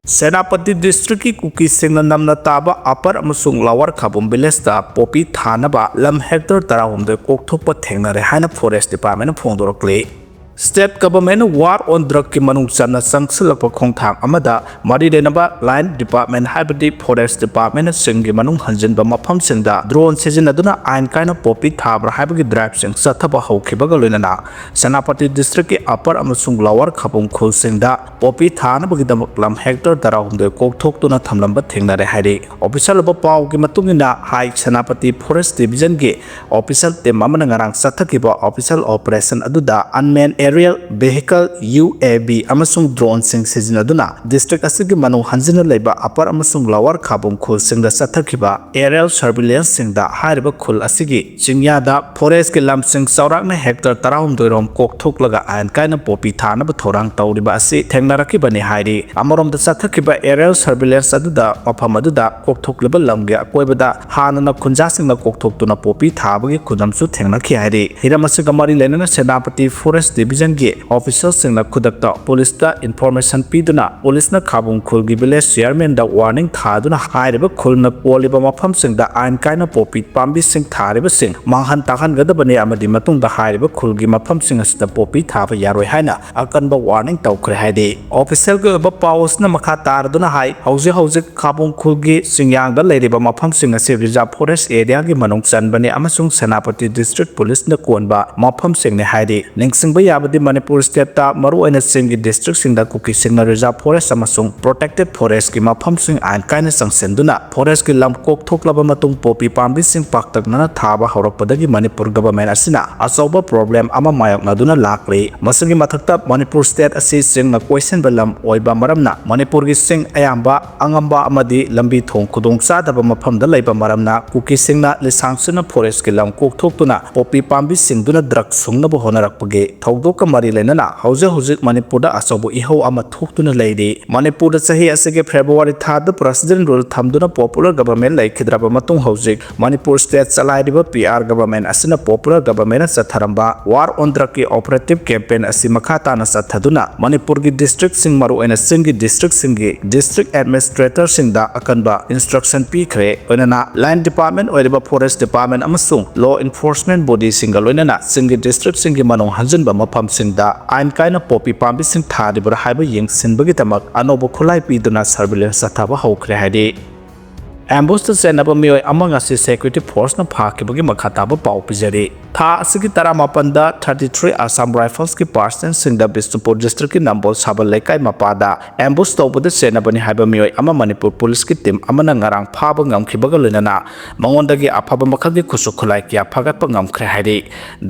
Senapati district ki Kuki sing namna taba upper amasung lower Kabum village da poppy thanaba lam hector tarawum de kokthokpa thengnare haina forest department phongdorokle. State government war on drug ki manung channa sangsilakpa khongthang amada mari denaba line department habdi forest department singi manung hanjinba mafam singda drone sijinaduna ain kaina poppy thabra habgi drive sing sathaba hokhibaga loinana Senapati district ki upper amasung lower Kabum khul singda poppy thanabagi damak lam hector tarawum de kokthokduna thamlamba thengnare hairi official ba paw ki matungina hai Senapati forest division ge official team amana ngarang sathakiba official operation aduda unmanned aerial vehicle UAV amasung drone sing sijinaduna district asigi manu hanjina leiba upper amasung lower Kabum khul singda sathakiba aerial surveillance singda hariba khul asigi chingyada forest ke lam sing saurakna hector tarawum doirom kokthoklaga ain kaina popi thana ba thorang tawriba asi thengnaraki bani hairi amarom da sathakiba aerial surveillance aduda mafam aduda kokthokleba lamge akoibada hanana khunja singna kokthokduna popi thabagi khudamsu thengnaki hairi hiramasiga mari lenana Senapati forest division ge officials singna khudakta police da information piduna police na Kabum khul gi village chairman da warning thaduna hairiba khulna poliba mafam singda ain kaina popi pambi sing thariba sing manghan takhan gadabani amadi matung da hairiba khul gi mafam sing asida popi thaba yaroi haina akanba warning tawkhre haidi official ge ba paus na makha tarduna hai hauji Kabum khul gi singyang da leiriba mafam sing ase reserve forest area gi manung chanbani amasung Senapati district police na konba mafam sing ne haidi ningsingba yabadi Manipur state ta maru aina singi district singda Kuki singna reserve forest amasung protected forest ki mafam sing ain kaina sangsenduna forest ki lam kokthokhlaba matung popi pambi sing paktakna thaba haurakpadagi Manipur government asina asoba problem ama mayoknaduna lakre masangi mathakta Manipur state asi singna question balam oiba maramna Manipur gi sing ayamba angamba amadi lambi thong khudong sadaba mafam da leiba maramna Kuki singna lisangsuna forest ki lam kokthokduna popi pambi singduna drug sungnaba honarakpage thawdoka mari lenana hauji Manipur da asobo ihau ama thokduna leidi Manipur da sahi asige February thad president rule thamduna popular government laikhidraba matung hauji Manipur state chalairiba PR government asina popular government satharamba war on drug ki operative campaign asi makata na sathaduna Manipur gi district sing maru ena singi district singi district administrator singda akanba instruction pikre onana line department oiriba forest department amasung law enforcement body singa loinana singi district singi manung hanjinba mafam singda ain kaina popi pambi sing tharibra haiba yengsinbagi tamak anobo khulai piduna surveillance sathaba haukhre haidi ambush ta senaba mioi amanga si security force na phakibagi makhataba pau pijari tha asigi taramapanda 33 Assam rifles ki person singda Bisnupur district ki Nambol Sabal Lekai mapada ambush tawbada senabani haiba mioi ama Manipur police ki team amana ngarang phaba ngamkhibaga lenana mangondagi aphaba makhagi khusukhulai kya phagatpa ngamkhre haidi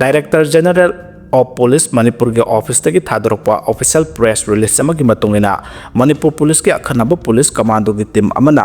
Director General of Police Manipur ge office tagi thadorokpa official press release amagi matungina Manipur police ki akhanaba police commando gi team amana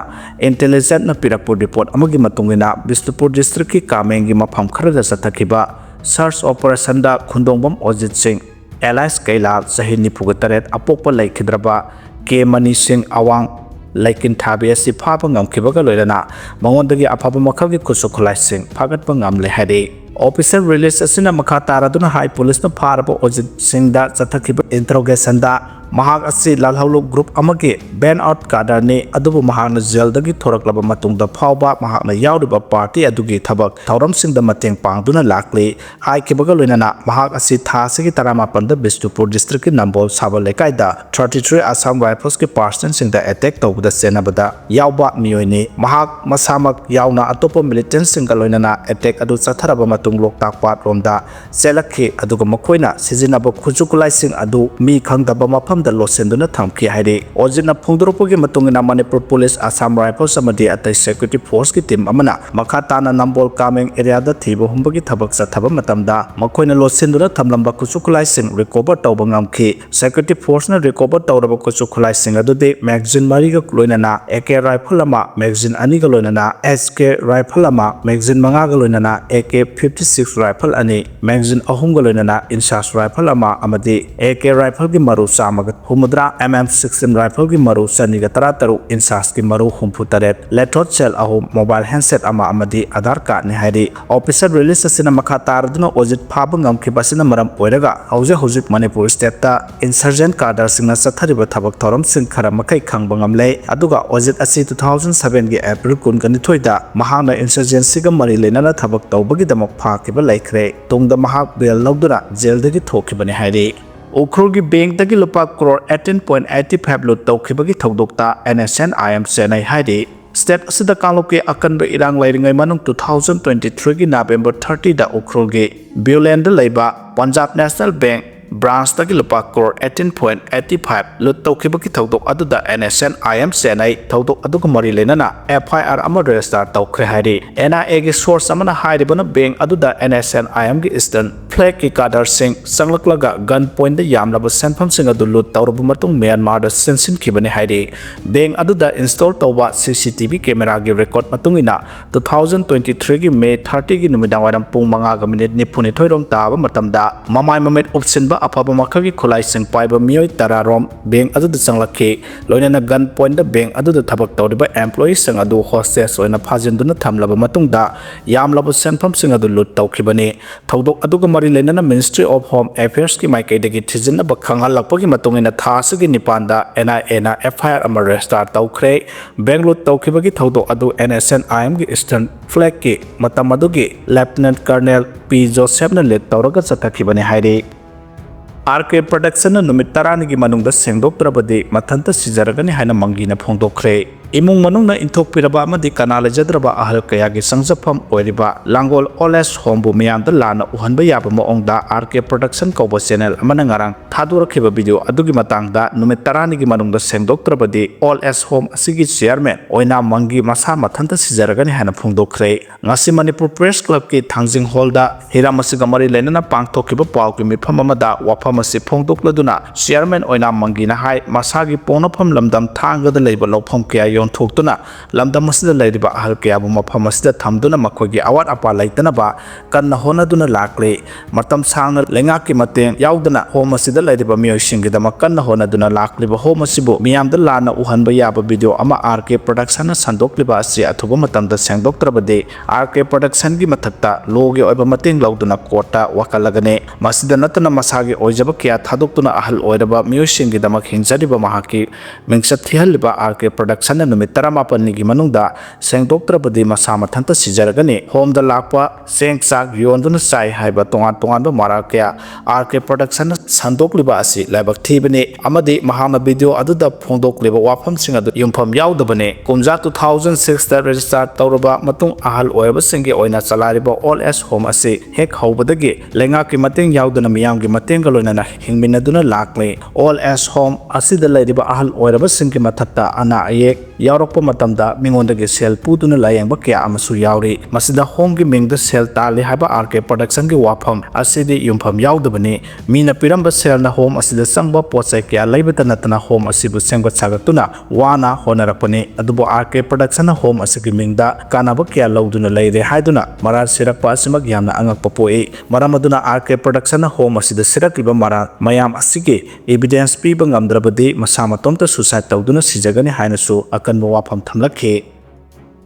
intelligence na pirakpur report amagi matungina Bisnupur district ki Kameng gi mafam khara sathakiba search operation da khundongbam Ojit Singh Elias Kailal sahi nipugataret apokpa laikhidraba K Mani Singh Awang laikin thabi asi phaba ngamkhibaga loirana mangondagi aphaba makhagi kusukhulai sing phagatpa ngamle hadi official release asina makha taraduna high police na pharaba Ojit Singh da chathakiba interrogation da mahak asi lalhaulu group amage ban out kadarni adubu mahakna jail dagi thoraklaba matungda phawba mahakna yauriba party adugi thabak thauram singda mateng pangduna lakle haikibaga loinana mahak asi thasigi taramapanda Bisnupur district ki Nambol Sabal Lekai da 33 Assam rifles ki person singda attack tawbada senabada yawba miyoini mahak masamak yawna atopa militant singa loinana attack adu chatharaba matung loktak pat romda selakhi aduga makoina sijinaba khujukulai sing adu mi khangdaba mafam da losenduna thamki hairi ojina phungdoropogi matungina Manipur police Assam rifles amadi atai security force ki team amana makhatana Nambol Kameng area da thibo humbagi thabak sathaba matamda makoina losenduna thamlamba kusukulai sing recover tawba ngamki security force na recover tawraba kusukulai sing adude magazine mari ga loinana AK rifle ama magazine ani ga loinana SK rifle ama magazine manga ga loinana AK 50 56 rifle ani magazine ahum ga loinana insas rifle ama amadi AK rifle gi maru samaga humudra mm16 rifle gi maru sani ga tarataru insas gi maru humfutaret letot cell ahum mobile handset ama amadi Aadhaar card ni hairi officer release asina makha tarduna ojit phaba ngamki basina maram oiraga hauzik Manipur state ta insurgent cadre singna sathariba thabak thoram sing khara makai khangba ngamle aduga ojit asi 2007 gi April 19 da mahana insurgency ga mari lenana thabak tawbagi damak phakiba laikhre tungda mahak bel lawdura jail dagi thokibani hairi Ukhrul gi bank dagi lupa crore 18.85 lut tawkhibagi thodokta Nscn senai hairi State asida kaloke akanba irang lairingai manung 2023 gi November 30 da Ukhrul gi Bioland laiba Punjab National Bank branch dagi lupa crore 18.85 lut tawkhibagi thodok aduda Nscn senai thodok aduga mari lenana FIR ama register tawkhre hairi NIA gi source amana hairibana bank aduda Nscn gi Eastern Flag ki kadar sing sanglaklaga gun point da yamlaba senpham sing adu lut tawrabu matung Myanmar da sensin khibani hairi bank aduda install tawba CCTV camera gi record matungina 2023 gi May 30 gi numidang waram pung 5 ga minute nipuni thoirom taba matamda mamai mamet option ba afaba makhagi khulai sing paiba mioi tararom bank aduda changlakhi loinana gun point da bank aduda thabak tawriba employees sing adu hostage oina phajinduna thamlaba matungda yamlaba senpham sing adu lut tawkhibani thodok aduga mari lenana Ministry of Home Affairs ki maikaidagi thijinna ba khangalakpagi matungina thasagi nipanda NIA na FIR ama register tawkhre bank lut tawkhibagi thodok adu Nscn gi Eastern Flag ki matam adugi Lieutenant Colonel P Joseph na let tawraga chathakibani hairi RK production na numit 10 gi manungda sengdoktrabadi Matomta Sijaragani haina mangina phongdokkhre imung manungna inthokpiraba amadi kanala jadraba ahal kayagi sangjapam oiriba langol oles hombu miyamda lana uhanba yaba maongda RK production kobo channel amana ngarang thadurakhiba video adugi matangda numit 10 gi manungda sengdoktrabadi all as home asigi chairman oina mangi masa Matomta Sijaragani haina phongdokkhre ngasi Manipur Press Club ki thangjing hall da hiramasiga mari lenana pangthokhiba pawki mifam amada wafam asi phongdokladuna chairman oina mangi na hai masagi ponafam lamdam thanga da leiba lawpham kya yon thoktuna lamdam masida leiriba ahal kya bu mafam masida thamduna makhogi awat apa laitana ba kanna honaduna lakle matam sangna lenga ki mateng yaudana home masida leiriba mioi singi dama kanna honaduna lakliba home masibu miyamda lana uhanba yaba video ama RK production na sandokliba asi athuba matamda sengdoktrabade RK production gi mathakta logi oiba mateng lauduna kota wakalagane masida natana masagi oijaba kya thadoktuna ahal oiraba mioi singi dama hinjariba mahaki mingsat thihaliba RK production na numit 18 gi manungda sengdoktrabadi masa Matomta Sijaragani home da lakpa sengsak yonduna sai haiba tongan ba mara kya RK production na sandokliba asi laibak thibani amadi mahana video aduda phongdokliba wafam sing adu yumpham yaudabane kumja 2006 da register tawraba matung ahal oiba singi oina chalariba all as home asi hek haubadagi lenga ki mateng yauduna miyam gi mateng galonana hingminaduna lakle all as home asida leiriba ahal oiraba singi mathakta ana ayek yaurokpa matamda mingondagi sel puduna layengba kya amasu yauri masida home gi mingda sel tali haiba RK production gi wafam asidi yumpham yaudabani mina piramba sel na home asida sangba pochai kya leibata natana home asibu sengba chagatuna wana honarakpani adubo RK production na home asigi mingda kanaba kya lauduna leire haiduna marar sirakpa asimak yamna angakpa poi maramaduna RK production na home asida sirakiba mara mayam asigi evidence piba ngamdrabadi masa Matomta suicide tawduna sijagani hainasu akanba wafam thamlakhe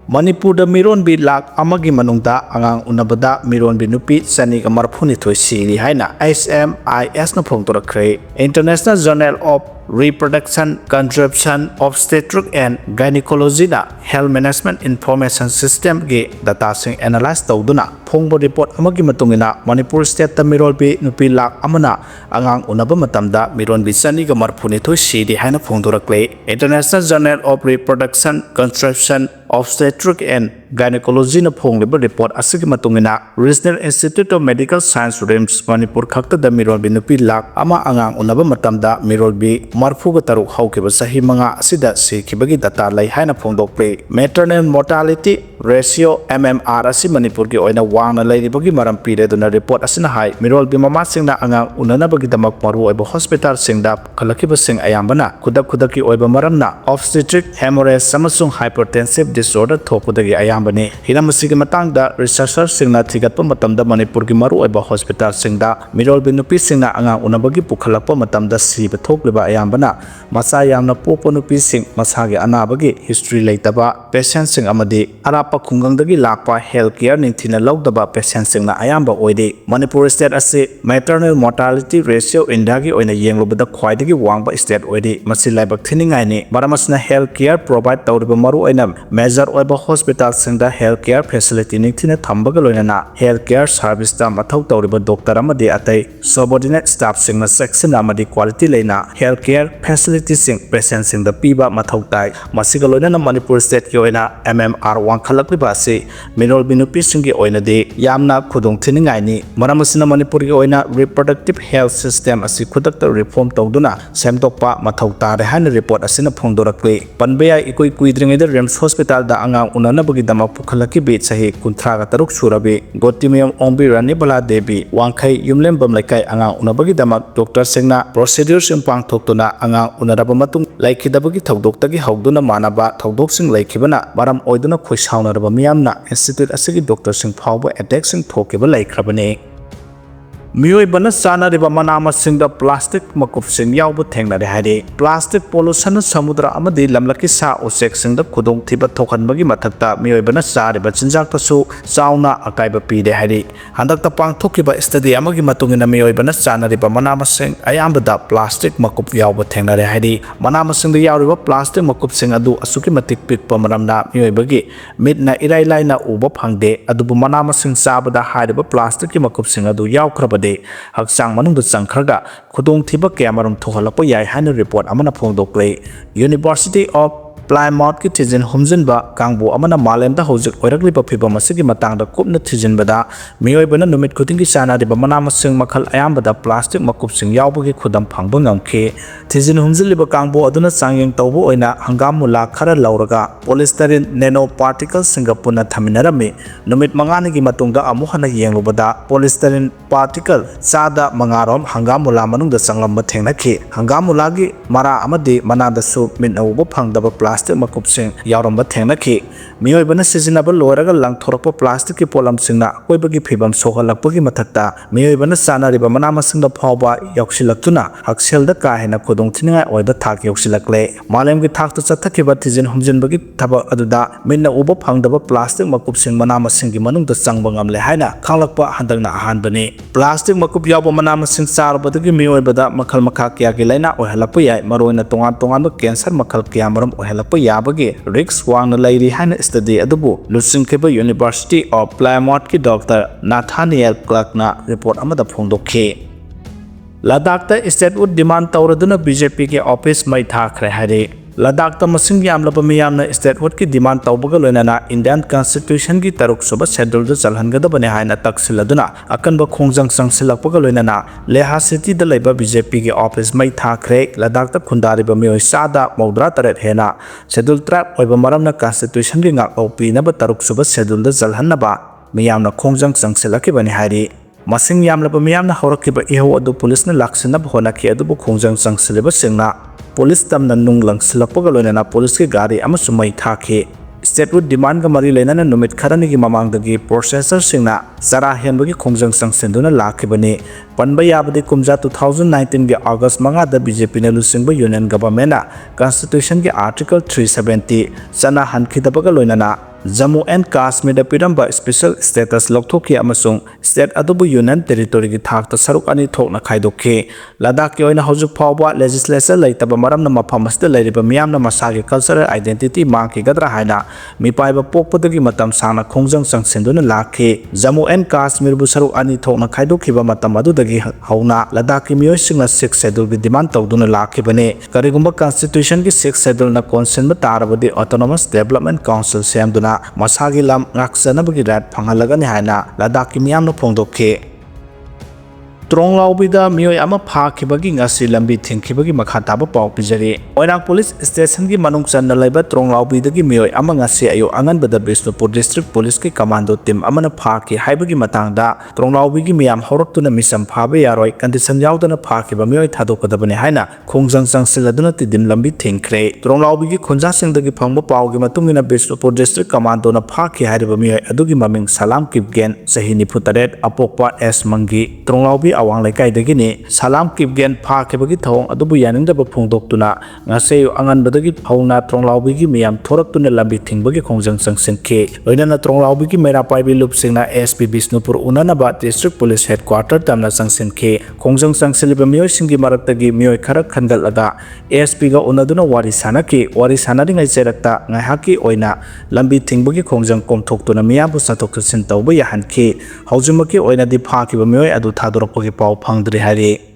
Manipur da Mironbi lak amagi manungda angang unabada Mironbi nupi saniga marphuni thoi siri haina HMIS na phongtorakre International Journal of Reproduction, Contraception, Obstetrics and Gynecology na Health Management Information System gi data sing analyze tawduna phongbo report amagi matungina Manipur state ta Mironbi nupi lak amana angang unaba matamda Mironbi saniga marphuni thoi siri haina phongtorakle International Journal of Reproduction, Contraception, Obstetrics and Gynecology na phongliba report asigi matungina Regional Institute of Medical Science RIMS Manipur khakta da Mironbi nupi lak ama angang unaba matamda Mironbi marfuga taruk haukiba sahi manga asida sikibagi data lai haina phongdokle maternal mortality ratio MMR asi Manipur gi oina वांगना लेरिबगी मरम पीरेदुना report असना high मिरोलबी ममासिंगना अंगांग उननबगीदमक मरु ओइबा hospital सिंगदा खलखिबसिंग अयाम्बना खुदक ओइबा मरमना ऑब्स्टेट्रिक हेमोरेज अमसुंग हाइपरटेंसिव डिसऑर्डर थोपदगी अयाम्बने हिरमसिगी मतंगदा रिसर्चर सिंगना थिगतपा मतमदा मणिपुर की मरु ओइबा हॉस्पिटल सिंगदा मिरोलबी नुपीसिंगना अंगांग उनबगी पुखलकपा मतमदा सिब थोकलिबा अयाम्बना मसा यामना पोपा नुपीसिंग मसागे अनाबगी हिस्ट्री लेतबा पेशेंट सिंग अमदी अरापा खुंगंगदगी लाकपा हेल्थ केयर निंथिना लौदबा पेशेंट सिंगना अयाम्बा ओइदे मणिपुर स्टेट असे मैटरनल मोर्टालिटी रेशियो इंडिया की ओइना येंगलुबदा ख्वाइदगी वांगबा स्टेट ओइदे मसि लाइबक थिनिंगाइनी मरमसना हेल्थ केयर प्रोवाइड तौरिबा मरु ओइना मेजर ओइबा हॉस्पिटल सिंगदा हेल्थ केयर फैसिलिटी निंथिना थंबगा लोइना हेल्थ केयर सर्विस दा मथौ तौरिबा डॉक्टर अमदी अतै सबऑर्डिनेट स्टाफ सिंगना सेक्शन अमदी क्वालिटी लेना हेल्थ केयर फैसिलिटी सिंग पेशेंट सिंगदा पीबा मथौ ताई मसिगा लोइना मणिपुर स्टेट की ओइना MMR वांखलकलिबा से मिरोलबी नुपी सिंगी ओइनादे यामना खुदोंग थिनिंगाइनी मरमसना मणिपुर की ओइना रिप्रोडक्टिव हेल्थ सिस्टम असि खुदकता रिफॉर्म तौदुना सेमतोकपा मथौ तारे हाइन रिपोर्ट असिना फोंदोरक्ले पनबेया इकोई कुइद्रिंगेदा रिम्स हॉस्पिटल दा अंगांग उननबगी दमा पुखलकी बे सही कुंथ्रागा तरुक सुरबे गोतिमियम ओंबी रानी बला देवी वांखै युमलेंबम लैकाई अंगांग उनबगी दमा डॉक्टर सिंगना प्रोसीड्यूर सिंग पांगथोक्तुना अंगांग उनरबा मतुंग लैखिदबगी थौदोक्तगी हौदुना मानबा थौदोकसिंग लैखिबना मरम ओइदुना खोइसावनरबा मियामना इंस्टीट्यूट असगी डॉक्टर सिंग फावबा अटैक सिंग थोकेबा लैख्रबने मियोइबना चानरिबा मना मसिंगदा प्लास्टिक मकुपसिंग यावबा थेंगनारे हाइदे प्लास्टिक पोल्यूशन समुद्र अमदि लमलकी सा उसेक्सिंगदा खुदोंग थिबा थोखनबगी मथक्ता मियोइबना चारिबा चिंजाक्तसु चावना अकाइबा पीदे हाइदे हंदक्ता पांगथोकिबा स्टडी अमगी मतुंगिना मियोइबना चानरिबा मना मसिंग अयाम्बदा प्लास्टिक मकुप यावबा थेंगनारे हाइदे मना मसिंगदा यावरिबा प्लास्टिक मकुपसिंग अदु असुकी मतिक पिकपा मरमना मियोइबगी मिदना इराई लाइना उबा फंगदे अदुबु मना मसिंग चाबदा हाइदबा प्लास्टिक की मकुपसिंग अदु यावख्रबा हक्चांग मनुंग चंखरगा खुदोंग थिबा कयामरम थोहलपा याय हाइन report Amna फोंदोक्ले university of Plymouth की थिजिन हुमजिनबा कांगबो अमना मालेमदा हौजिक ओइरकलिबा फिबम मसिगी मतंगदा कुपना थिजिनबदा मियोइबना नुमित खुदिंगी चानारिबा मना मसिंग मखल अयाम्बदा प्लास्टिक मकुपसिंग यावबगी खुदम फंगबा ngamखे थिजिन हुमजिलिबा कांगबो अदुना चांगयेंग तौबो ओइना हंगाम मुला खरा लौरगा पॉलिस्टरीन नैनो पार्टिकल सिंगा पुना थमिनरमे नुमित मंगानिगी मतुंगदा अमुहना येंगलुबदा पॉलिस्टरीन पार्टिकल चादा मंगारोम हंगाम मुला मनुंगदा चंगलंबा थेंगनाखे हंगाम मुलागी मरा अमदि मनादसु मिनौबो फंगदबा प्लास्टिक मकुपसिंग यावरंबा थेंगनाखे मियोइबना सिजिनबा लोरगा लंगथोरकपा प्लास्टिक की पोलमसिंगना कोइबगी फिबम सोहलकपगी मथक्ता मियोइबना चानरिबा मना मसिंगदा फावबा यौसिलक्तुना हक्सेलदा काहेना खुदोंग थिनिंगाय ओइबा थाक यौसिलक्ले मालेमगी थाकतु चथखिबा थिजिन हुमजिनबगी थबक अदुदा मिनना उबा फंगदबा प्लास्टिक मकुपसिंग मना मसिंगगी मनुंगदा चंगबा ngamle हाइना खांगलकपा हंदकना अहानबने प्लास्टिक मकुप यावबा मना मसिंग चारबदगी मियोइबदा मखल मखा कियागी लाइना ओहलकपा याय मरोइना तोंगान तोंगान कैंसर मखल कियामरम ओहलकपा याबगे रिक्स वांगना लैरि हाइना स्टडी अदुबु लुसिंगखेबा यूनिवर्सिटी ऑफ प्लाइमाउथ की डॉक्टर नाथानियल क्लर्कना रिपोर्ट अमदा फोंदोखे लद्दाखता स्टेटवुड डिमांड तौरदुना बीजेपी के ऑफिस मई थाखरे हाइरे लद्दाखता मसिंग यामलबा मियामना स्टेटवुड की डिमांड तौबगा लोइनाना इंडियन कॉन्स्टिट्यूशन की तरुक सुबह शेड्यूल द चलहनगदबने हाइना तक्सिलदुना अकनबा खोंजंग संगसिलकपगा लोइनाना लेहा सिटी द लैबा बीजेपी के ऑफिस मई थाखरे लद्दाखता खुंदारिबा मियोइ सादा मौद्रा तरत हेना शेड्यूल ट्रैप ओइबा मरमना कॉन्स्टिट्यूशन की ngakau pinaba taruk suba schedule da jalhannaba miyamna khongjang changsilakibani hairi masing yamlaba miyamna hawrakiba iho adu police na laksinab honaki adu khongjang changsileba singna police tamna nung langsilakpaga loinana police ki gari amasu mai thakhe statehood demand का मरी लेना नुमित खरनी की ममांगदगी processor सिंगना जरा हेनबगी खोंजंग संगसेंदुना लाखिबने पनबा याबदे कुमजा 2019 के अगस्त मंगा द BJP ने लुसिंगबा यूनियन गवर्नमेंट कॉन्स्टिट्यूशन के आर्टिकल 370 सना हनखिदबगा लोइनाना जम्मू एंड काश्मीर पिरंबा स्पेशल स्टेटस लौथोखि अमसुंग स्टेट अदुबु यूनियन टेरिटोरी की थाकता सरुक अनि थोकना खाइदोखे लद्दाख के ओइना हौजुक फावबा लेजिस्लेचर लैतबा मरमना मफमसदा लैरिबा मियामना मसागे कल्चरल आइडेंटिटी मांखिगद्रा हाइना मिपाइबा पोकपदगी मतम सांगना खोंजंग संगसेंदुना लाखे जम्मू एंड काश्मीर बु सरुक अनि थोकना खाइदोखिबा मतम अदुदगी हौना लद्दाख की मियोइसिंगना 6 शेड्यूल की डिमांड तौदुना लाखिबने करिगुंबा कॉन्स्टिट्यूशन की 6 शेड्यूल ना कॉन्सेंट तारबदि ऑटोनोमस डेवलपमेंट काउंसिल सेमदुना मसागी लम ngaksanabagi राइट फंगलगनि हाइना लद्दाख की मियामना फोंदोखे Tronglaubi mioi ama phakibagi ngasi lambi thingkibagi makha taba pau pijari Oirang Police Station gi manung channa laiba Tronglaubi dagi mioi ama ngasi ayo anganbada Bisnupur District Police ki commando team amana phaki haibagi matangda Tronglaubi gi miyam horoktuna misam phabe yaroi condition yaudana phakiba mioi thadokadabani haina khongjang changsiladuna tidin lambi thingkhre Tronglaubi gi khonja singdagi phangba pau gi matungina Bisnupur District Commando na phaki haiba mioi adugi maming Salam Kipgen sahi 98 apokpa S Mangi Tronglaubi awang laikai dagini Salam Kipgen phakibagi thawng adubu yaningdaba phongdoktuna ngaseyo anganbadagi phawna Tronglaubi gi miyam thoraktuna lambi thingbagi khongjang changsinkhe loinana Tronglaubi gi mera paibi lupsingna SP Bisnupur unanaba District Police Headquarter tamna changsinkhe khongjang changsiliba mioi singi maraktagi mioi khara khangalada SP ga unaduna wari sanaki wari sanaringai cherakta ngaihaki oina lambi thingbagi khongjang komthoktuna miyambu sathok sin tawba yahankhe haujumaki oina di phakiba mioi adu thadorakpagi pau phangdri hari